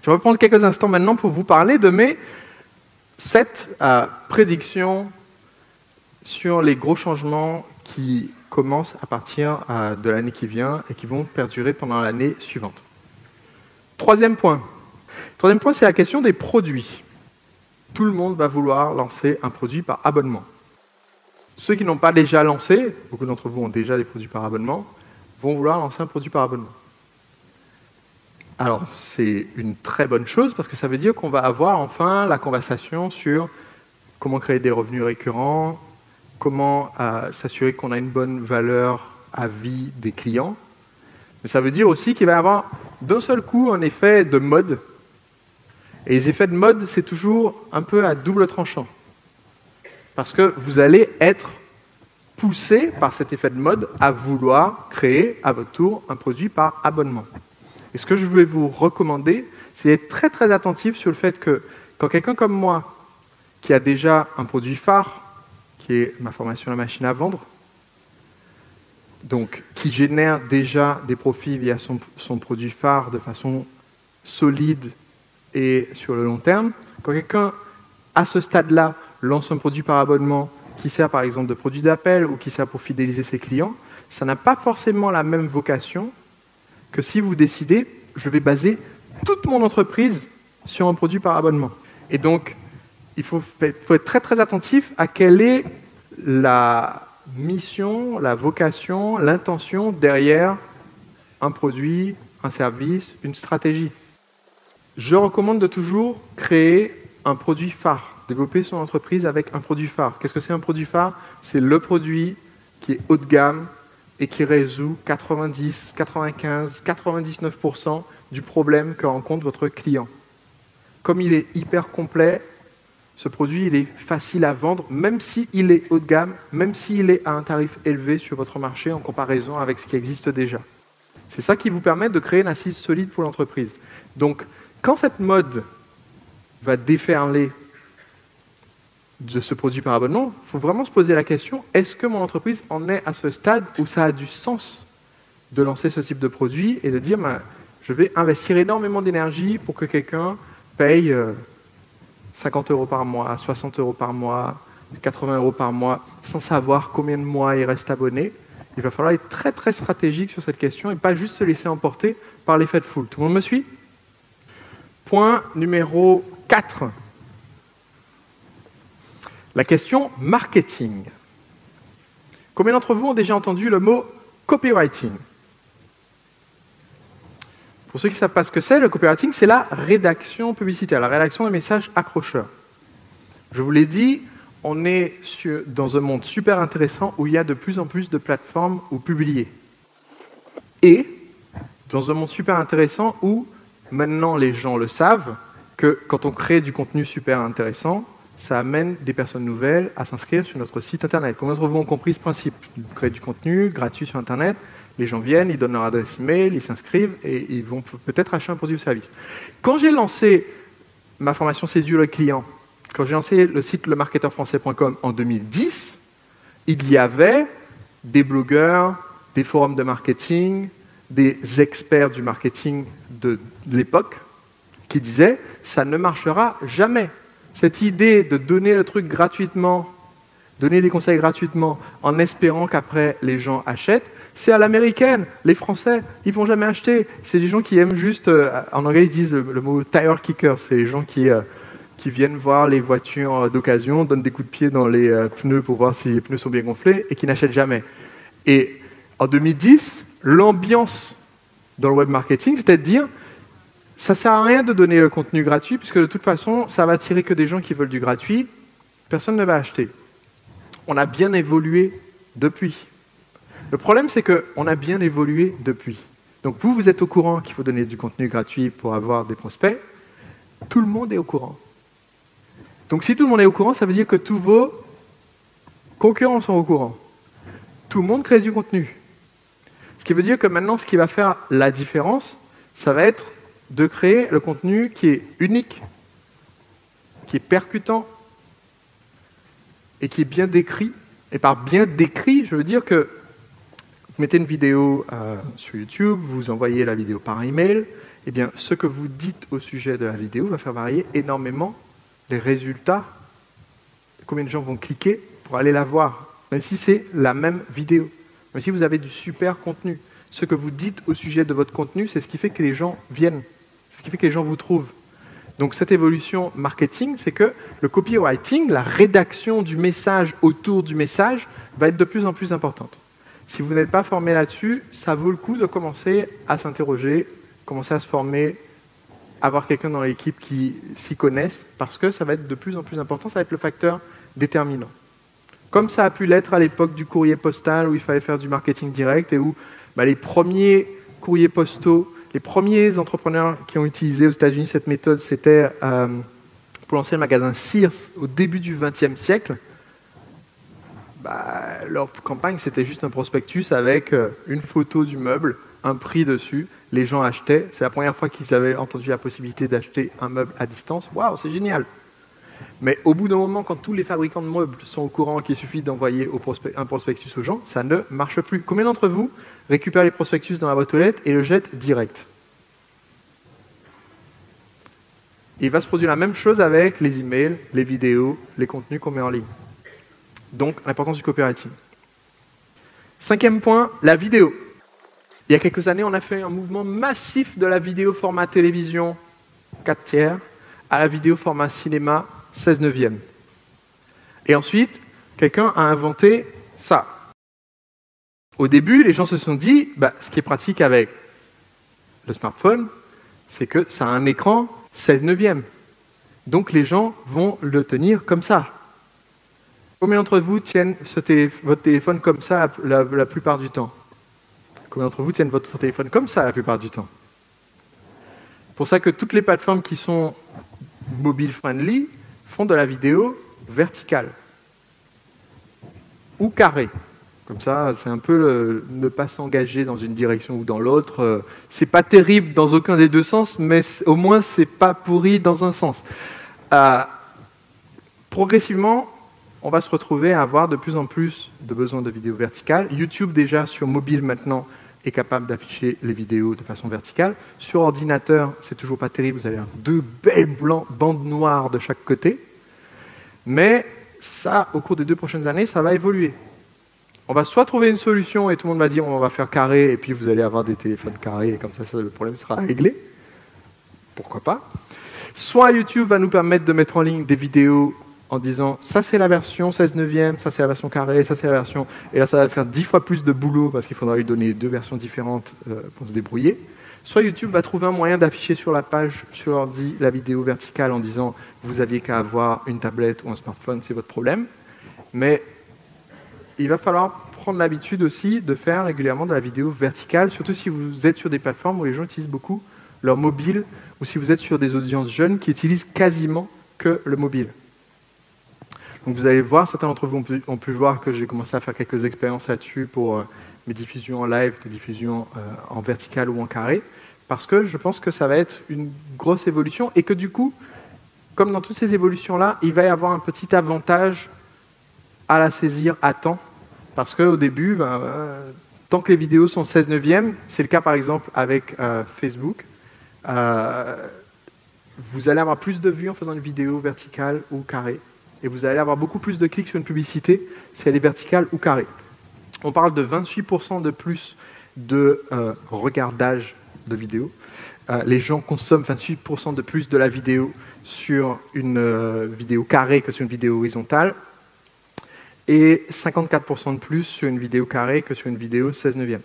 Je vais prendre quelques instants maintenant pour vous parler de mes 7 prédictions sur les gros changements qui commencent à partir de l'année qui vient et qui vont perdurer pendant l'année suivante. Troisième point. Troisième point, c'est la question des produits. Tout le monde va vouloir lancer un produit par abonnement. Ceux qui n'ont pas déjà lancé, beaucoup d'entre vous ont déjà des produits par abonnement, vont vouloir lancer un produit par abonnement. Alors, c'est une très bonne chose parce que ça veut dire qu'on va avoir enfin la conversation sur comment créer des revenus récurrents, comment s'assurer qu'on a une bonne valeur à vie des clients. Mais ça veut dire aussi qu'il va y avoir d'un seul coup un effet de mode. Et les effets de mode, c'est toujours un peu à double tranchant. Parce que vous allez être poussé par cet effet de mode à vouloir créer à votre tour un produit par abonnement. Et ce que je vais vous recommander, c'est d'être très très attentif sur le fait que quand quelqu'un comme moi, qui a déjà un produit phare, qui est ma formation La Machine à Vendre, donc qui génère déjà des profits via son produit phare de façon solide et sur le long terme, quand quelqu'un, à ce stade-là, lance un produit par abonnement qui sert par exemple de produit d'appel ou qui sert pour fidéliser ses clients, ça n'a pas forcément la même vocation que si vous décidez, je vais baser toute mon entreprise sur un produit par abonnement. Et donc, il faut être très très attentif à quelle est la mission, la vocation, l'intention derrière un produit, un service, une stratégie. Je recommande de toujours créer un produit phare, développer son entreprise avec un produit phare. Qu'est-ce que c'est un produit phare? C'est le produit qui est haut de gamme et qui résout 90, 95, 99% du problème que rencontre votre client. Comme il est hyper complet, ce produit il est facile à vendre, même s'il est haut de gamme, même s'il est à un tarif élevé sur votre marché en comparaison avec ce qui existe déjà. C'est ça qui vous permet de créer une assise solide pour l'entreprise. Donc, quand cette mode va déferler de ce produit par abonnement, il faut vraiment se poser la question, est-ce que mon entreprise en est à ce stade où ça a du sens de lancer ce type de produit et de dire, je vais investir énormément d'énergie pour que quelqu'un paye 50 € par mois, 60 € par mois, 80 € par mois, sans savoir combien de mois il reste abonné. Il va falloir être très très stratégique sur cette question et pas juste se laisser emporter par l'effet de foule. Tout le monde me suit? Point numéro 4. La question marketing. Combien d'entre vous ont déjà entendu le mot copywriting? Pour ceux qui ne savent pas ce que c'est, le copywriting, c'est la rédaction publicitaire, la rédaction de messages accrocheurs. Je vous l'ai dit, on est dans un monde super intéressant où il y a de plus en plus de plateformes où publier. Et dans un monde super intéressant où, maintenant les gens le savent, que quand on crée du contenu super intéressant, ça amène des personnes nouvelles à s'inscrire sur notre site internet. Combien d'entre vous ont compris ce principe? Vous créez du contenu gratuit sur internet, les gens viennent, ils donnent leur adresse email, ils s'inscrivent et ils vont peut-être acheter un produit ou service. Quand j'ai lancé ma formation Séduire le client, quand j'ai lancé le site lemarketeurfrançais.com en 2010, il y avait des blogueurs, des forums de marketing, des experts du marketing de l'époque qui disaient « ça ne marchera jamais ». Cette idée de donner le truc gratuitement, donner des conseils gratuitement en espérant qu'après les gens achètent, c'est à l'américaine. Les Français, ils vont jamais acheter. C'est des gens qui aiment juste, en anglais ils disent le mot tire kicker, c'est les gens qui viennent voir les voitures d'occasion, donnent des coups de pied dans les pneus pour voir si les pneus sont bien gonflés et qui n'achètent jamais. Et en 2010, l'ambiance dans le web marketing, c'était de dire ça ne sert à rien de donner le contenu gratuit, puisque de toute façon, ça va attirer que des gens qui veulent du gratuit. Personne ne va acheter. On a bien évolué depuis. Le problème, c'est qu'on a bien évolué depuis. Donc vous êtes au courant qu'il faut donner du contenu gratuit pour avoir des prospects. Tout le monde est au courant. Donc si tout le monde est au courant, ça veut dire que tous vos concurrents sont au courant. Tout le monde crée du contenu. Ce qui veut dire que maintenant, ce qui va faire la différence, ça va être de créer le contenu qui est unique, qui est percutant et qui est bien décrit. Et par bien décrit, je veux dire que Vous mettez une vidéo sur YouTube, vous envoyez la vidéo par email, eh bien, ce que vous dites au sujet de la vidéo va faire varier énormément les résultats. Combien de gens vont cliquer pour aller la voir, même si c'est la même vidéo, même si vous avez du super contenu. Ce que vous dites au sujet de votre contenu, c'est ce qui fait que les gens viennent, c'est ce qui fait que les gens vous trouvent. Donc cette évolution marketing, c'est que le copywriting, la rédaction du message autour du message, va être de plus en plus importante. Si vous n'êtes pas formé là-dessus, ça vaut le coup de commencer à s'interroger, commencer à se former, avoir quelqu'un dans l'équipe qui s'y connaisse, parce que ça va être de plus en plus important, ça va être le facteur déterminant. Comme ça a pu l'être à l'époque du courrier postal, où il fallait faire du marketing direct, et où les premiers courriers postaux, les premiers entrepreneurs qui ont utilisé aux États-Unis cette méthode, c'était pour lancer le magasin Sears au début du XXe siècle. Leur campagne, c'était juste un prospectus avec une photo du meuble, un prix dessus. Les gens achetaient. C'est la première fois qu'ils avaient entendu la possibilité d'acheter un meuble à distance. Waouh, c'est génial! Mais au bout d'un moment, quand tous les fabricants de meubles sont au courant qu'il suffit d'envoyer un prospectus aux gens, ça ne marche plus. Combien d'entre vous récupèrent les prospectus dans la boîte aux lettres et le jettent direct? Il va se produire la même chose avec les emails, les vidéos, les contenus qu'on met en ligne. Donc, l'importance du copywriting. 5e point, la vidéo. Il y a quelques années, on a fait un mouvement massif de la vidéo format télévision 4/3 à la vidéo format cinéma 16/9. Et ensuite, quelqu'un a inventé ça. Au début, les gens se sont dit, ce qui est pratique avec le smartphone, c'est que ça a un écran 16/9. Donc les gens vont le tenir comme ça. Combien d'entre vous tiennent votre téléphone comme ça la plupart du temps? Combien d'entre vous tiennent votre téléphone comme ça la plupart du temps? C'est pour ça que toutes les plateformes qui sont mobile friendly font de la vidéo verticale ou carrée. Comme ça, c'est un peu ne pas s'engager dans une direction ou dans l'autre. C'est pas terrible dans aucun des deux sens, mais au moins c'est pas pourri dans un sens. Progressivement, on va se retrouver à avoir de plus en plus de besoins de vidéos verticales. YouTube, déjà, sur mobile maintenant, est capable d'afficher les vidéos de façon verticale. Sur ordinateur, c'est toujours pas terrible, vous allez avoir 2 belles bandes noires de chaque côté. Mais ça, au cours des 2 prochaines années, ça va évoluer. On va soit trouver une solution et tout le monde va dire on va faire carré, et puis vous allez avoir des téléphones carrés, et comme ça le problème sera réglé. Pourquoi pas. Soit YouTube va nous permettre de mettre en ligne des vidéos en disant ça c'est la version 16/9, ça c'est la version carrée, ça c'est la version... Et là ça va faire 10 fois plus de boulot parce qu'il faudra lui donner 2 versions différentes pour se débrouiller. Soit YouTube va trouver un moyen d'afficher sur la page, sur l'ordi, la vidéo verticale en disant vous aviez qu'à avoir une tablette ou un smartphone, c'est votre problème. Mais il va falloir prendre l'habitude aussi de faire régulièrement de la vidéo verticale, surtout si vous êtes sur des plateformes où les gens utilisent beaucoup leur mobile, ou si vous êtes sur des audiences jeunes qui utilisent quasiment que le mobile. Donc vous allez voir, certains d'entre vous ont pu voir que j'ai commencé à faire quelques expériences là-dessus pour mes diffusions en live, de diffusion en vertical ou en carré, parce que je pense que ça va être une grosse évolution et que du coup, comme dans toutes ces évolutions-là, il va y avoir un petit avantage à la saisir à temps, parce qu'au début, tant que les vidéos sont 16/9, c'est le cas par exemple avec Facebook, vous allez avoir plus de vues en faisant une vidéo verticale ou carrée. Et vous allez avoir beaucoup plus de clics sur une publicité si elle est verticale ou carrée. On parle de 28% de plus de regardage de vidéos. Les gens consomment 28% de plus de la vidéo sur une vidéo carrée que sur une vidéo horizontale. Et 54% de plus sur une vidéo carrée que sur une vidéo 16/9.